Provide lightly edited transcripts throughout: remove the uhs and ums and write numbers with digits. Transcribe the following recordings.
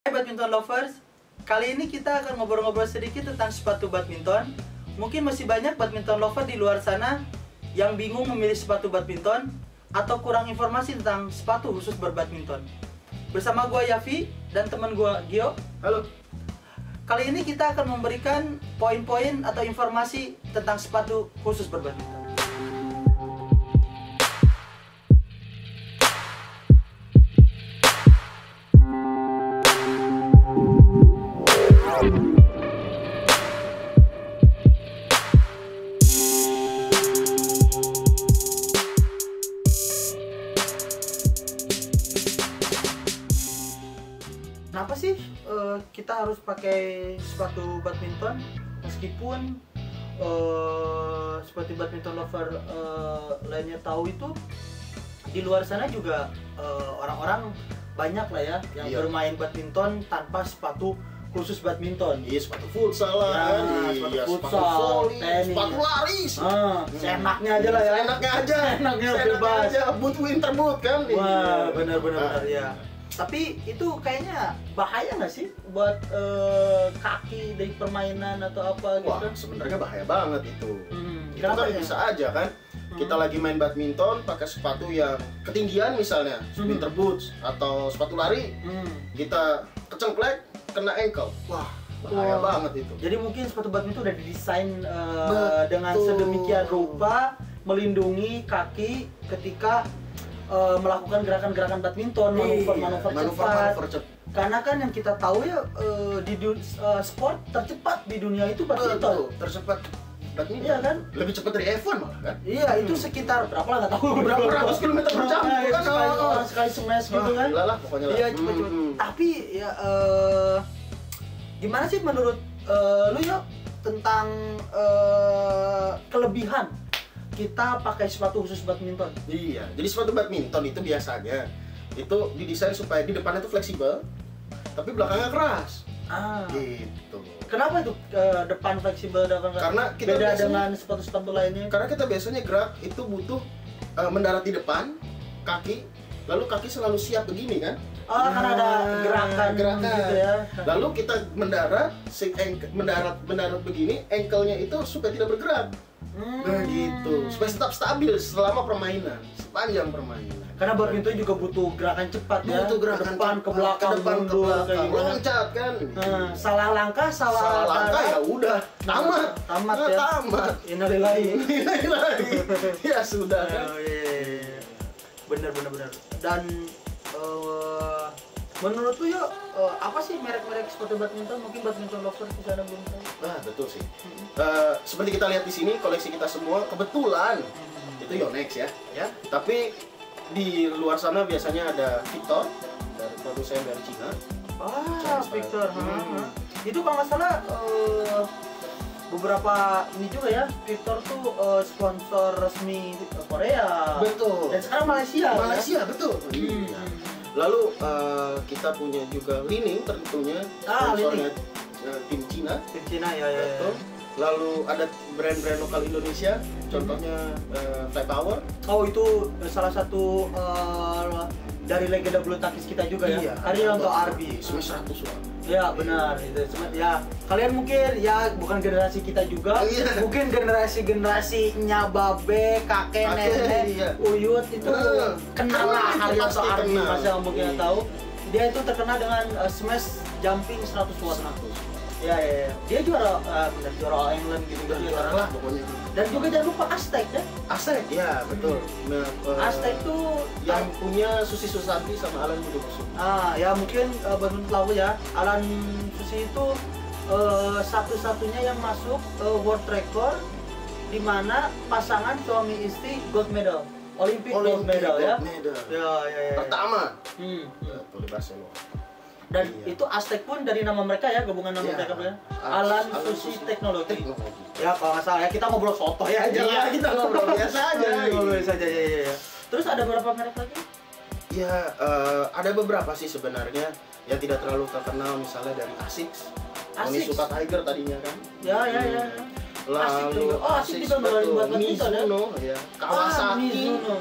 Hai badminton lovers, kali ini kita akan ngobrol-ngobrol sedikit tentang sepatu badminton. Mungkin masih banyak badminton lover di luar sana yang bingung memilih sepatu badminton atau kurang informasi tentang sepatu khusus berbadminton. Bersama gue Yafi dan teman gue Gio. Halo. Kali ini kita akan memberikan poin-poin atau informasi tentang sepatu khusus berbadminton. Kenapa sih kita harus pakai sepatu badminton meskipun seperti badminton lover lainnya tahu itu di luar sana juga orang-orang banyak lah ya yang bermain badminton tanpa sepatu khusus badminton. Iya, sepatu futsal lah, sepatu futsal, tenis, sepatu lari. Seenaknya aja lah ya. Seenaknya aja. Boot winter boot kan. Wah, benar-benar ya. Tapi itu kayaknya bahaya nggak sih buat kaki dari permainan atau apa gitu? Wah, sebenarnya bahaya banget itu. Itu Kenapa kan ya? bisa aja kan. Kita lagi main badminton pakai sepatu yang ketinggian misalnya, winter boots atau sepatu lari. Kita kecengklek kena ankle. Wah, bahaya banget itu. Jadi mungkin sepatu badminton udah didesain Betul. dengan sedemikian rupa melindungi kaki ketika melakukan gerakan-gerakan badminton, manuver-manuver cepat. Karena kan yang kita tahu ya di sport tercepat di dunia itu badminton. Tercepat badminton. Iya kan? Lebih cepat dari F1 malah kan? Iya, itu sekitar berapa lah nggak tahu. Berapa ratus kilometer per jam kan? Orang sekali smash gitu kan? Gila lah pokoknya lah. Iya, cepet-cepet. Tapi ya gimana sih menurut lu ya tentang kelebihan kita pakai sepatu khusus badminton? Iya, jadi sepatu badminton itu biasanya itu didesain supaya di depannya itu fleksibel, tapi belakangnya keras. Gitu. Kenapa itu depan fleksibel dan Karena kita beda biasanya- dengan sepatu-sepatu lainnya? Karena kita biasanya gerak itu butuh mendarat di depan, kaki, lalu kaki selalu siap begini kan? Karena ada gerakan gitu ya. Lalu kita mendarat, mendarat begini, ankle-nya itu supaya tidak bergerak. Nah gitu, supaya tetap stabil selama permainan, sepanjang permainan. Karena badminton juga butuh gerakan cepat ya. Butuh gerakan ke depan, cepat, ke belakang, ke mundur, kayak belakang, gitu. loncat kan. Salah langkah ya udah, tamat ya. tamat. Innalillahi. Ya sudah kan. Iya. Bener. Dan menurut lu ya apa sih merek-merek sepatu badminton? Mungkin badminton lovers di sana belum tahu. Nah betul sih. Seperti kita lihat di sini koleksi kita semua kebetulan itu Yonex ya. Tapi di luar sana biasanya ada Victor dari produsen dari Cina. Victor. Itu kalau nggak salah beberapa ini juga ya, Victor tuh sponsor resmi Korea. Betul. Dan sekarang Malaysia. Betul. Lalu kita punya juga Li-Ning tentunya sponsornya tim Cina. Tim Cina ya. Betul. Lalu ada brand-brand lokal Indonesia, contohnya Fly Power. Oh, itu salah satu dari legenda bulu tangkis kita juga ya. Kalian untuk Arbi. Smash 100 lah. Ya benar itu. Ya kalian mungkin ya bukan generasi kita juga. Mungkin generasinya babe, kakek, nenek, uyut itu kenal lah Haryanto Arbi, masih mungkin tahu. Dia itu terkenal dengan smash jumping 100 watt. Ya. Dia juara All England gitu Juara lah pokoknya. Dan juga jangan lupa Aztec ya. Aztec, ya betul. Aztec tuh yang punya Susi Susanti sama Alan Budi Kusuma. Ya mungkin baru tahu ya, Alan Susi itu satu-satunya yang masuk world record di mana pasangan suami istri gold medal, Olympic gold medal ya. Ya. Pertama. Betul di Barcelona. Dan itu Aztec pun dari nama mereka ya, gabungan nama mereka ya. Alan Susi Teknologi. Ya kalau nggak salah ya, kita ngobrol soto ya aja. Iya, kita ngobrol biasa aja. Ngobrol saja ya. Terus ada berapa merek lagi? Ya, ada beberapa sih sebenarnya yang tidak terlalu terkenal, misalnya dari Asics. Onitsuka Tiger tadinya kan. Ya. Lalu Asics juga buat badminton ya. Mizuno, ya. Kawasaki. Mizuno.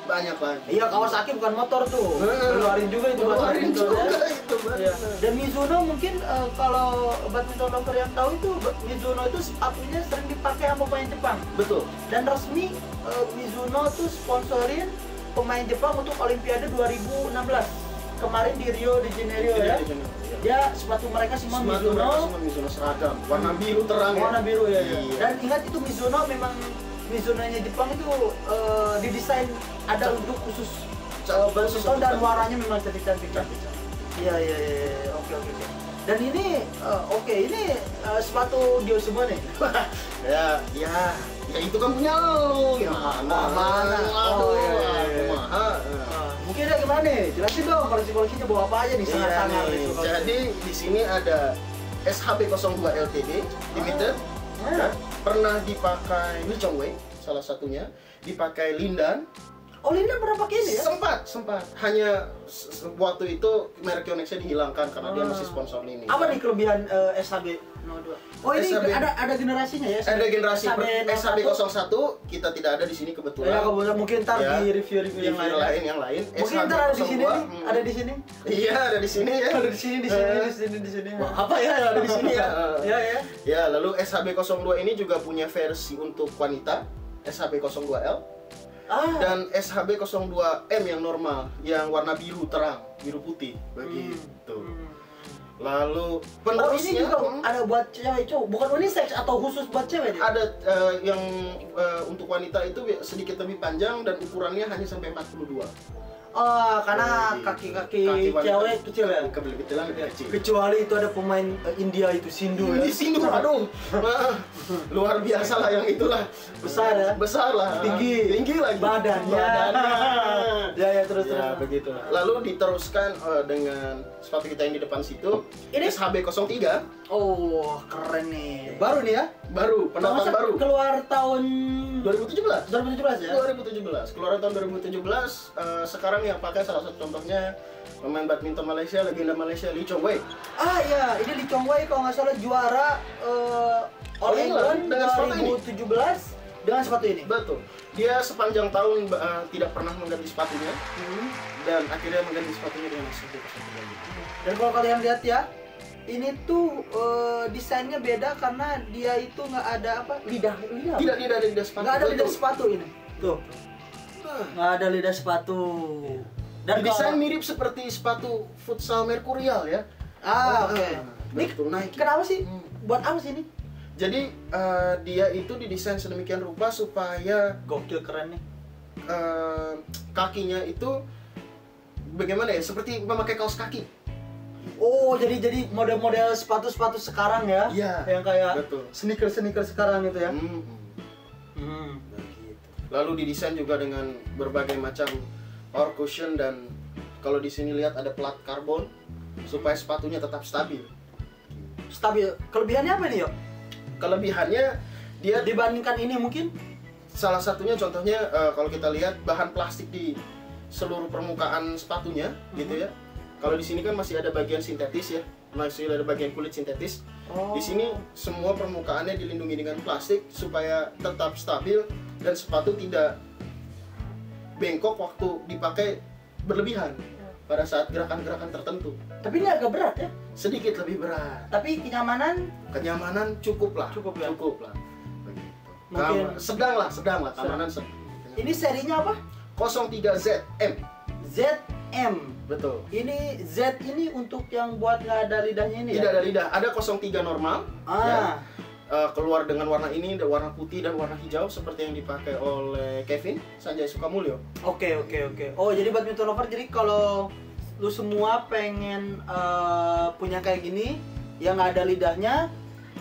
Banyak lagi. Iya, Kawasaki bukan motor tuh. Keluarin juga itu buat badminton ya. Itu Ya. Dan Mizuno mungkin kalau badminton lover yang tahu itu Mizuno itu sepatunya sering dipakai sama pemain Jepang. Betul. Dan resmi Mizuno tuh sponsorin pemain Jepang untuk Olimpiade 2016 kemarin di Rio de Janeiro ya. Ya sepatu mereka semua Mizuno seragam, warna biru terang. Warna biru ya. Iya. Dan ingat itu Mizuno memang Mizuno-nya Jepang itu didesain ada untuk khusus badminton dan warnanya memang cantik-cantik. Iya. Oke. Dan ini ini sepatu Dio semua nih. ya itu kan punya lu. Mana? Mungkin ada gimana nih? Jelasin dong koleksi-koleksinya bawa apa aja nih sangat-sangat. Jadi di sini ada SHB02 LTD Limited. Pernah dipakai Lee Chong-wei salah satunya, dipakai Lindan. Oh, Lindan pernah pakai ini ya? Sempat. Hanya waktu itu merek Yonex-nya dihilangkan karena dia masih sponsor ini. Apa nih kelebihan SHB02? Oh, ini ada generasinya ya? Ada generasi SHB01 kita tidak ada di sini kebetulan. Ya, kebetulan mungkin ntar di review yang lain. Mungkin ntar ada di sini nih, ada di sini. Iya, ada di sini ya. Ada di sini. Apa ya ada di sini ya? Ya. Ya, lalu SHB02 ini juga punya versi untuk wanita, SHB02L. Dan SHB02M yang normal, yang warna biru terang, biru putih, begitu. Lalu penerusnya ini juga ada buat cewek cowok, bukan unisex atau khusus buat cewek dia? Ada yang untuk wanita itu sedikit lebih panjang dan ukurannya hanya sampai 42. Karena kaki-kaki cewek kecil ya? Kecilan lebih kecil. Kecuali itu ada pemain India itu, Sindhu ya? Sindhu, aduh. Luar biasa lah yang itulah. Besar ya? Besar lah. Tinggi lagi. Badannya. Ya, terus. Begitu. Lalu diteruskan dengan sepatu kita yang di depan situ. Ini SHB03. Oh, keren nih. Baru nih ya? Baru, pendatang baru. Keluar tahun 2017. 2017 ya? 2017. Keluaran tahun 2017. Sekarang yang pakai salah satu contohnya pemain badminton Malaysia, legenda Malaysia Lee Chong-wei. Iya, ini Lee Chong-wei kalau nggak salah juara All England dengan 2017 dengan sepatu ini. Betul. Dia sepanjang tahun tidak pernah mengganti sepatunya dan akhirnya mengganti sepatunya dengan SHB03. Dan kalau kalian lihat ya, ini tuh desainnya beda karena dia itu nggak ada lidah. Tidak ada lidah sepatu. Nggak ada lidah sepatu ini. Tuh. Nggak ada lidah sepatu. Dan desain mirip seperti sepatu futsal Mercurial ya. Oke. Ini kenapa sih? Buat apa sih ini? Jadi dia itu didesain sedemikian rupa supaya gokil, keren nih. Kakinya itu bagaimana ya? Seperti memakai kaos kaki. Oh, jadi model-model sepatu-sepatu sekarang ya? Iya. Yang kayak sneaker sekarang gitu ya? Lalu didesain juga dengan berbagai macam power cushion dan kalau di sini lihat ada plat karbon supaya sepatunya tetap stabil. Stabil. Kelebihannya apa nih, Yok? Kelebihannya dia dibandingkan ini mungkin salah satunya contohnya kalau kita lihat bahan plastik di seluruh permukaan sepatunya gitu ya. Kalau di sini kan masih ada bagian sintetis ya, masih ada bagian kulit sintetis. Di sini semua permukaannya dilindungi dengan plastik supaya tetap stabil dan sepatu tidak bengkok waktu dipakai berlebihan pada saat gerakan-gerakan tertentu. Tapi ini agak berat ya? Sedikit lebih berat. Tapi kenyamanan cukup lah. Cukup lah. Begitu. Mungkin sedang lah, keamanan sedang. Ini serinya apa? 03ZM. ZM. Betul. Ini Z ini untuk yang buat nggak ada lidahnya ini. Tidak ada lidah. Ada 03 normal. Ya. Keluar dengan warna ini, warna putih dan warna hijau seperti yang dipakai oleh Kevin Sanjay Sukamulyo. Oke. Oh, jadi badminton lover, jadi kalau lu semua pengen punya kayak gini yang nggak ada lidahnya,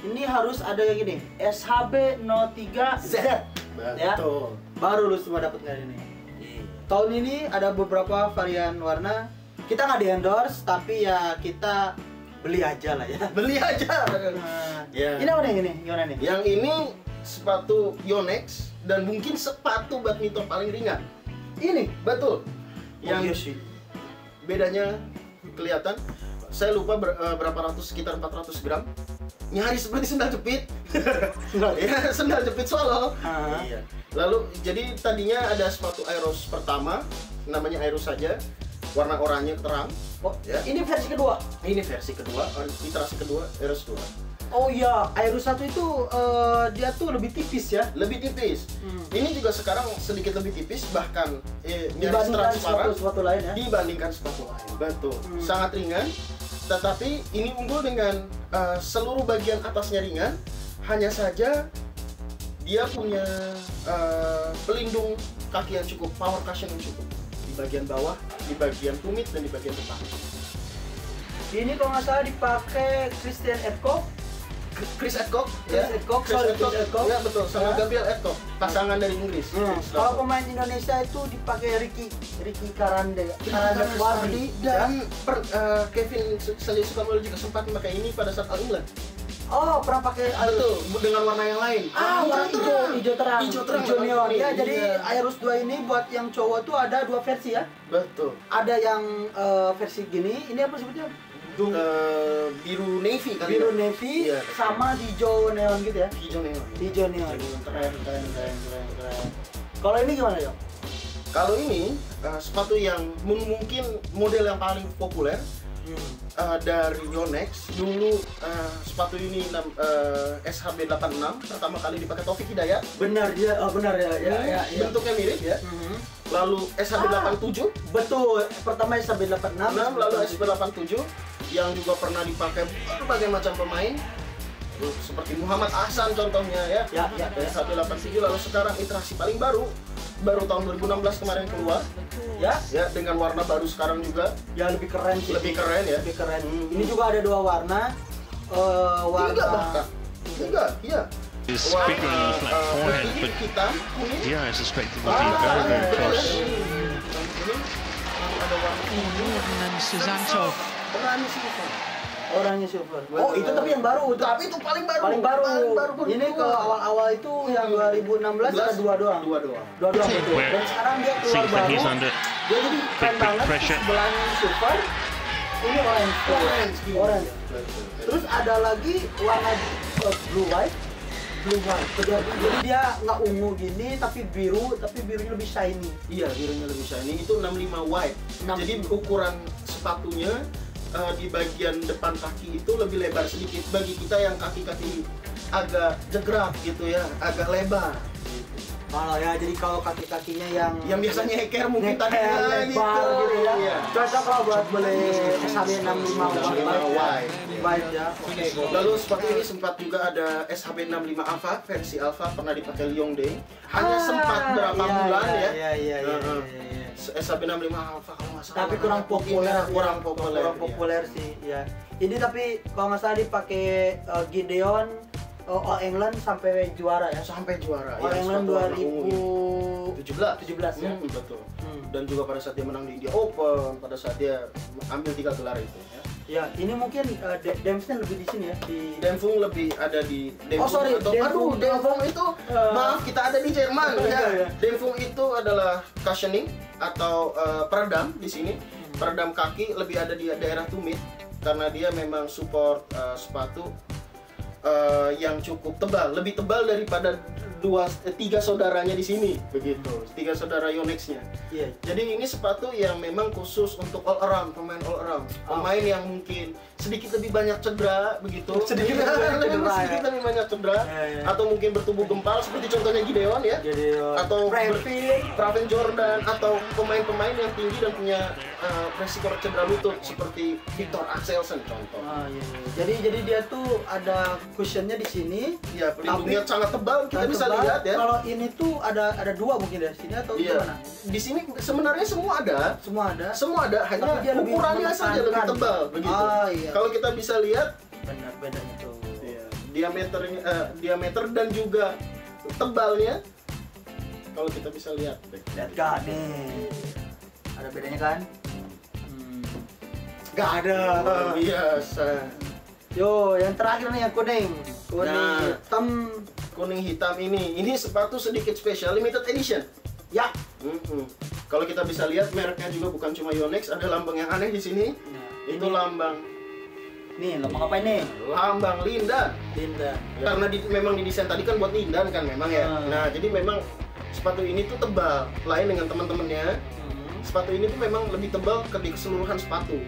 ini harus ada yang gini, SHB03Z. Ya. Baru lu semua dapat kayak ini. Tahun ini ada beberapa varian warna. Kita nggak di-endorse, tapi ya kita beli aja lah ya. Beli aja. Ya. Ini apa nih? Gimana nih? Yang ini sepatu Yonex dan mungkin sepatu badminton paling ringan. Ini betul. Yang iya sih. Bedanya kelihatan. Saya lupa berapa ratus, sekitar 400 gram. Nyaris seperti sendal jepit. Ya, sendal jepit Solo. Iya. Lalu jadi tadinya ada sepatu Aeros pertama, namanya Aeros saja. warna oranye terang. Oh, ya. Ini versi kedua. Ini versi kedua, iterasi kedua Aeros 2. Oh iya, Aeros 1 itu dia tuh lebih tipis ya? Lebih tipis. Ini juga sekarang sedikit lebih tipis, bahkan dibandingkan sepatu lain ya? Dibandingkan sepatu lain, betul. Sangat ringan, tetapi ini unggul dengan seluruh bagian atasnya ringan. Hanya saja dia punya pelindung kaki yang cukup, power cushion yang cukup di bagian bawah, di bagian tumit, dan di bagian depan. Ini kalau nggak salah dipakai Christian Edcock. Chris Edcock, ya ya betul, sama Gabriel Edcock, pasangan dari Inggris. Kalau pemain Indonesia itu dipakai Ricky Karandewardi dan Kevin Sukamulyo juga sempat memakai ini pada saat All England. Oh, pernah pakai betul, dengan warna yang lain. Warna hijau terang. Hijau neon. Ya, jadi iya. Aeros 2 ini buat yang cowok tuh ada dua versi ya. Betul. Ada yang versi gini, ini apa sebutnya? Biru navy kali. Biru navy iya, sama hijau neon gitu ya. Hijau neon. Keren. Kalau ini gimana, Yo? Kalau ini sepatu yang mungkin model yang paling populer dari Yonex. Dulu sepatu ini SHB 86 pertama kali dipakai Taufik Hidayat. Benar ya. Bentuknya mirip ya. Lalu SHB 87. Betul. Pertama SHB 86, lalu SHB 87 yang juga pernah dipakai berbagai macam pemain seperti Muhammad Ahsan contohnya ya. SHB 87. Lalu sekarang iterasi paling baru tahun 2016 kemarin keluar ya dengan warna baru sekarang juga ya, lebih keren sih. Lebih keren. Ini juga ada dua warna. Tiga bahkan. Iya. Speaking on the flat forehead, but yeah, I suspect it would be very close. And then Susanto. Orangnya silver. Oh, itu tapi yang baru. Tapi itu paling baru. Paling baru. Ini ke awal-awal itu yang 2016 ada dua doang. Dua doang itu. Dan sekarang dia keluar baru. Dia jadi keren banget. Sebelahnya silver. Ini orange. Terus ada lagi warna blue white. Jadi dia nggak ungu gini, tapi birunya lebih shiny. Iya, birunya lebih shiny. Itu 65 white. Jadi ukuran sepatunya di bagian depan kaki itu lebih lebar sedikit bagi kita yang kaki-kaki agak jegrak gitu ya, agak lebar. Malah ya, jadi kalau kaki-kakinya yang biasanya eker mungkin tadi lebar gitu ya. Iya. Cocok lah buat beli SHB 65 white ya. Lalu sepatu ini sempat juga ada SHB 65 Alpha, versi Alpha pernah dipakai Liongde. Hanya sempat berapa bulan ya. Iya. SHB 65 Alpha kalau nggak salah. Tapi kurang populer sih ya. Ini tapi kalau nggak salah dipakai Gideon All England sampai juara ya. All England 2017 ya. Betul. Dan juga pada saat dia menang di India Open, pada saat dia ambil 3 gelar itu ya. Ya, ini mungkin Dempsey lebih di sini ya. Demfung lebih ada di Demfung. Demfung itu maaf, kita ada di Jerman ya. Demfung itu adalah cushioning atau peredam di sini. Peredam kaki lebih ada di daerah tumit karena dia memang support sepatu yang cukup tebal, lebih tebal daripada 3 saudaranya di sini, begitu. 3 saudara Yonex-nya. Iya. Jadi ini sepatu yang memang khusus untuk all around, pemain all around. Pemain yang mungkin sedikit lebih banyak cedera, begitu. Sedikit lebih banyak cedera, atau mungkin bertubuh gempal seperti contohnya Gideon ya. Atau Pravin Jordan, atau pemain-pemain yang tinggi dan punya resiko cedera lutut seperti Victor Axelsen contoh. Jadi dia tuh ada cushionnya di sini. Ya, pelindungnya sangat tebal, kita bisa lihat ya. Kalau ini tuh ada 2 mungkin dari sini atau gimana? Di sini sebenarnya semua ada, hanya dia ukurannya saja lebih tebal begitu. Kalau kita bisa lihat benar bedanya tuh. Diameter dan juga tebalnya. Kalau kita bisa lihat. Lihat gak nih? Ada bedanya kan? Gak ada. Biasa. Yo, yang terakhir nih yang kuning hitam. Kuning hitam ini sepatu sedikit spesial, limited edition. Ya. Kalau kita bisa lihat mereknya juga bukan cuma Yonex, ada lambang yang aneh di sini. Itu lambang. Nih, lambang apa ini? Lambang Lindan. Karena memang didesain tadi kan buat Lindan kan memang ya. Nah, jadi memang sepatu ini tuh tebal, lain dengan teman-temannya. sepatu ini tuh memang lebih tebal di keseluruhan sepatu.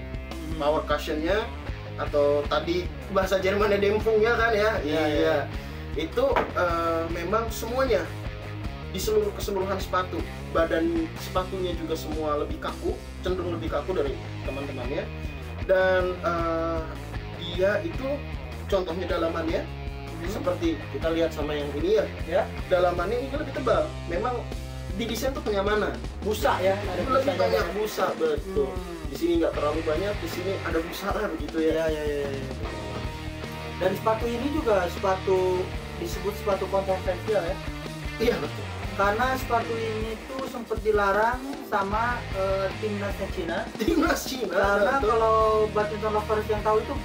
Power cushionnya atau tadi bahasa Jermannya Dämpfungnya kan ya. Iya. Itu memang semuanya di keseluruhan sepatu. Badan sepatunya juga semua lebih kaku, cenderung lebih kaku dari teman-temannya. Dan dia itu contohnya dalamannya seperti kita lihat sama yang ini ya. Dalamannya ini lebih tebal. Memang didesain tuh kenyamanan. Busa ya, ada lebih banyak busa, betul. Di sini nggak terlalu banyak, di sini ada busa lah begitu ya. Iya. Dan sepatu ini juga disebut sepatu kontroversial ya. Iya betul. Karena sepatu ini tuh sempat dilarang sama timnasnya Cina. Timnas Cina. Karena betul. kalau badminton lovers yang tahu itu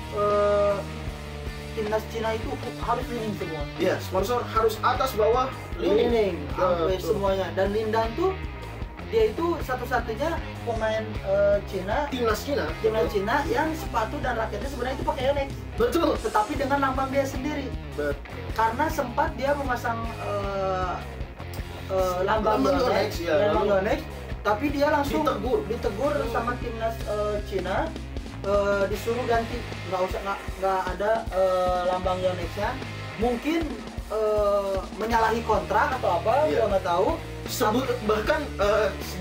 timnas Cina itu harus lining semua. Iya, sponsor harus atas bawah Lining sampai betul. semuanya. Dan Lindan tuh dia itu satu-satunya pemain Cina, Timnas Cina. Cina yang sepatu dan raketnya sebenarnya itu pakai Yonex. Betul. Tetapi dengan lambang dia sendiri. Betul. Karena sempat dia memasang lambang Yonex, ya, lalu Yonex, tapi dia langsung ditegur sama timnas Cina, disuruh ganti, nggak ada lambang Yonexnya. Mungkin menyalahi kontrak atau apa, Iya. gua nggak tahu. Bahkan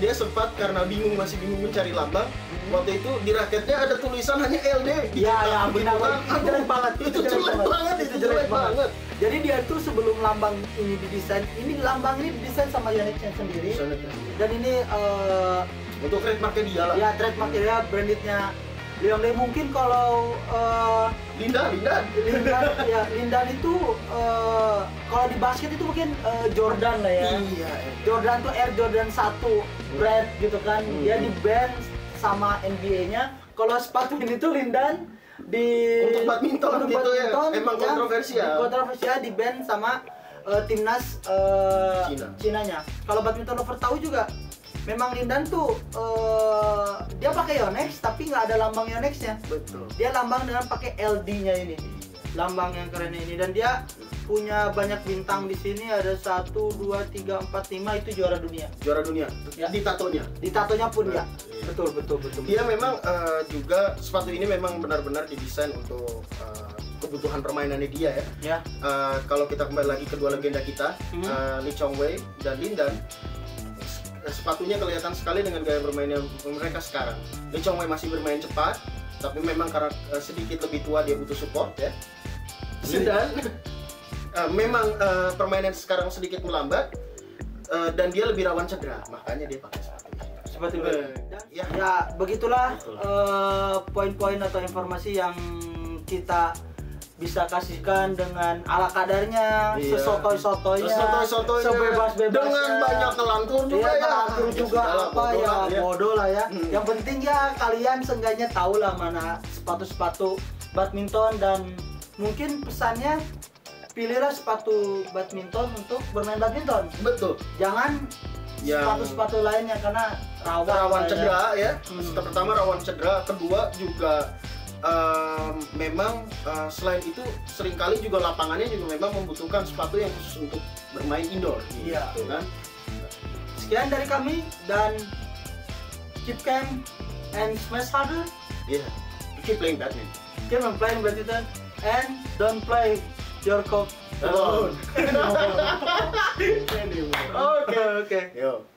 dia sempat karena masih bingung mencari lambang. Waktu itu di raketnya ada tulisan hanya LD. Ya, benar. Itu jelek banget. Itu jelek banget. Jadi dia tuh sebelum lambang ini didesain, lambang ini didesain sama Yonex sendiri. Dan ini Untuk trademarknya dia lah. ya trademark dia, brandednya Liongde. Mungkin kalau Lindan. Lindan itu kalau di basket itu mungkin Jordan lah ya. Iya. Jordan tuh Air Jordan 1 brand gitu kan. Dia di ban sama NBA-nya. Kalau sepatu ini tuh Lindan untuk badminton gitu ya. Emang kontroversial. Kontroversial di ban sama timnas Cina-nya. Kalau badminton lover tahu juga, memang Lindan tuh dia pakai Yonex tapi nggak ada lambang Yonex-nya. Betul. Dia lambang dengan pakai LD-nya ini. Lambang yang keren ini, dan dia punya banyak bintang di sini, ada 1 2 3 4 5 itu juara dunia. Juara dunia. Ya. Di tatonya. Di tatonya pun ya. Iya. Betul. Dia memang juga sepatu ini memang benar-benar didesain untuk kebutuhan permainannya dia ya. Ya. Kalau kita kembali lagi ke dua legenda kita, Lee Chong Wei dan Lindan, sepatunya kelihatan sekali dengan gaya bermainnya mereka sekarang. Lee Chong Wei masih bermain cepat, tapi memang karena sedikit lebih tua dia butuh support ya. Lindan memang permainan sekarang sedikit melambat dan dia lebih rawan cedera, makanya dia pakai sepatu ini. Seperti itu. Ya, begitulah poin-poin atau informasi yang kita bisa kasihkan dengan ala kadarnya, Iya. sesotoy-sotoynya, sebebas-bebasnya, dengan banyak kelantur juga ya. ya. Kelantur juga apa ya, bodoh lah ya. Hmm. Yang penting ya kalian seenggaknya tahu lah mana sepatu-sepatu badminton, dan mungkin pesannya pilihlah sepatu badminton untuk bermain badminton. Betul. Jangan sepatu-sepatu lainnya karena rawan cedera ya. Hmm. Pertama rawan cedera, kedua juga memang selain itu seringkali juga lapangannya juga memang membutuhkan sepatu yang khusus untuk bermain indoor. Iya. Gitu kan? Sekian dari kami, dan keep calm and smash harder. Yeah. Keep playing badminton. Keep on playing badminton and don't play your cock alone. Oke. Okay. Yo.